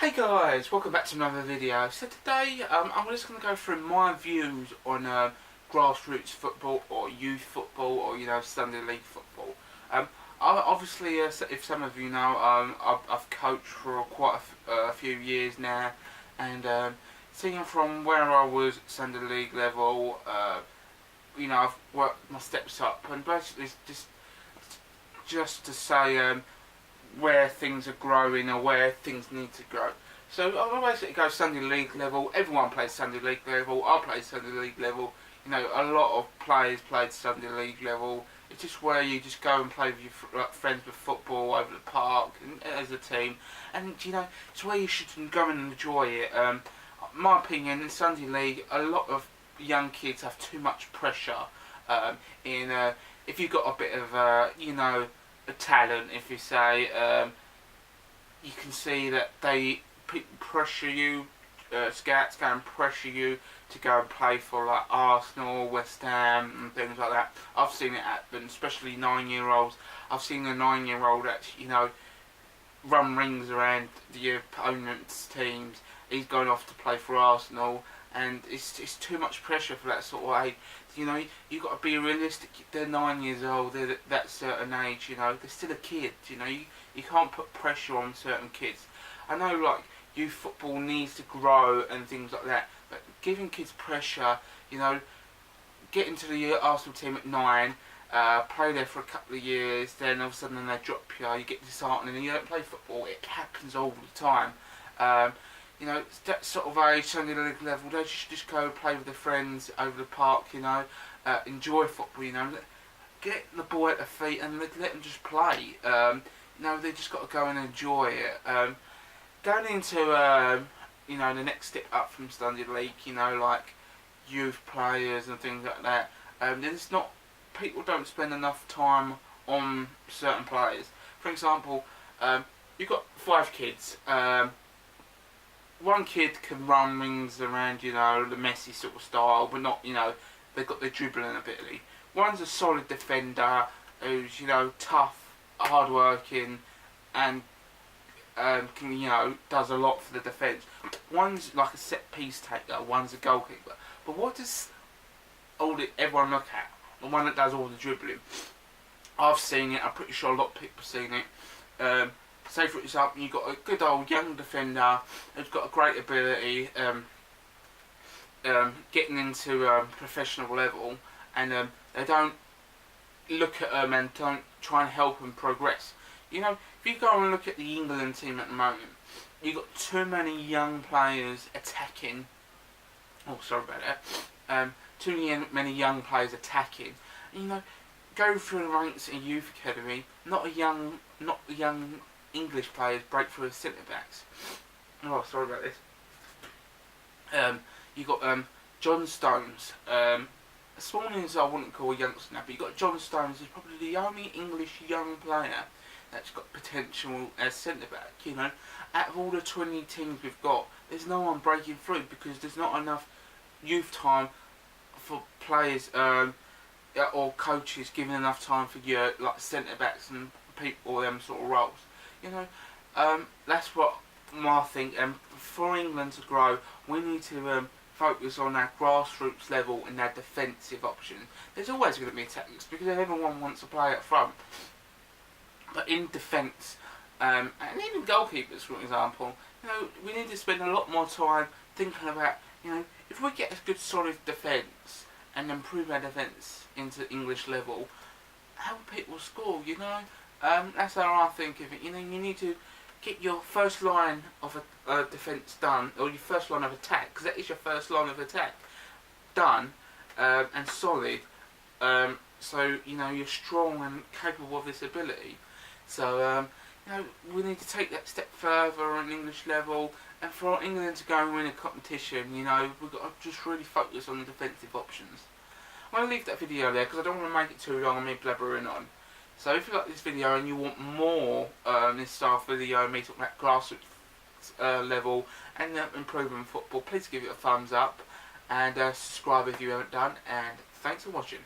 Hey guys, welcome back to another video. So today I'm just going to go through my views on grassroots football or youth football or Sunday league football. Obviously, if some of you know, I've coached for quite a few years now, and seeing from where I was at Sunday league level, I've worked my steps up, and basically it's just to say where things are growing or where things need to grow. So I basically go Sunday league level. Everyone plays Sunday league level. I play Sunday league level. A lot of players played Sunday league level. It's just where you just go and play with your friends with football over the park and, as a team, and it's where you should go and enjoy it. My opinion, in Sunday league, a lot of young kids have too much pressure. If you've got a bit of a talent, if you say, you can see that people pressure you, scouts go and pressure you to go and play for like Arsenal, West Ham and things like that. I've seen it happen, especially 9-year-olds. I've seen a 9-year-old actually, run rings around the opponent's teams. He's going off to play for Arsenal, and it's too much pressure for that sort of age. You've got to be realistic. They're 9 years old. They're at that certain age. They're still a kid. You can't put pressure on certain kids. I know, like, youth football needs to grow and things like that, but giving kids pressure, get into the Arsenal team at 9, play there for a couple of years, then all of a sudden they drop you. You get disheartened and you don't play football. It happens all the time. It's that sort of age, Sunday league level, they should just go play with their friends over the park, enjoy football, get the ball at their feet and let them just play. They just got to go and enjoy it. Going into, the next step up from Sunday league, like youth players and things like that, people don't spend enough time on certain players. For example, you've got 5 kids. One kid can run rings around, the Messi sort of style, but not, they've got their dribbling ability. One's a solid defender who's, tough, hard-working, and does a lot for the defence. One's like a set-piece taker, one's a goalkeeper. But what does everyone look at? The one that does all the dribbling. I've seen it, I'm pretty sure a lot of people have seen it. Say for example, you've got a good old young defender who's got a great ability, getting into professional level, and they don't look at them and don't try and help them progress. If you go and look at the England team at the moment, you've got too many young players attacking. Oh, sorry about that. Too many young players attacking. Go through the ranks in youth academy. Not the young English players break through as centre backs. Oh, sorry about this. You got John Stones. Smallings I wouldn't call a youngster now, but you got John Stones. He's probably the only English young player that's got potential as centre back. Out of all the 20 teams we've got, there's no one breaking through because there's not enough youth time for players or coaches giving enough time for like centre backs and people them sort of roles. That's what I think. And for England to grow, we need to focus on our grassroots level and our defensive options. There's always going to be tactics because everyone wants to play up front. But in defence, and even goalkeepers, for example, we need to spend a lot more time thinking about, if we get a good solid defence and improve our defence into English level, how people score, That's how I think of it. You need to get your first line of a defence done, or your first line of attack, because that is your first line of attack, done and solid. So you're strong and capable of this ability. So we need to take that step further on English level, and for England to go and win a competition, we've got to just really focus on the defensive options. I'm going to leave that video there because I don't want to make it too long and me blabbering on. So if you like this video and you want more this style of video, me talking about grassroots level and improving football, please give it a thumbs up and subscribe if you haven't done, and thanks for watching.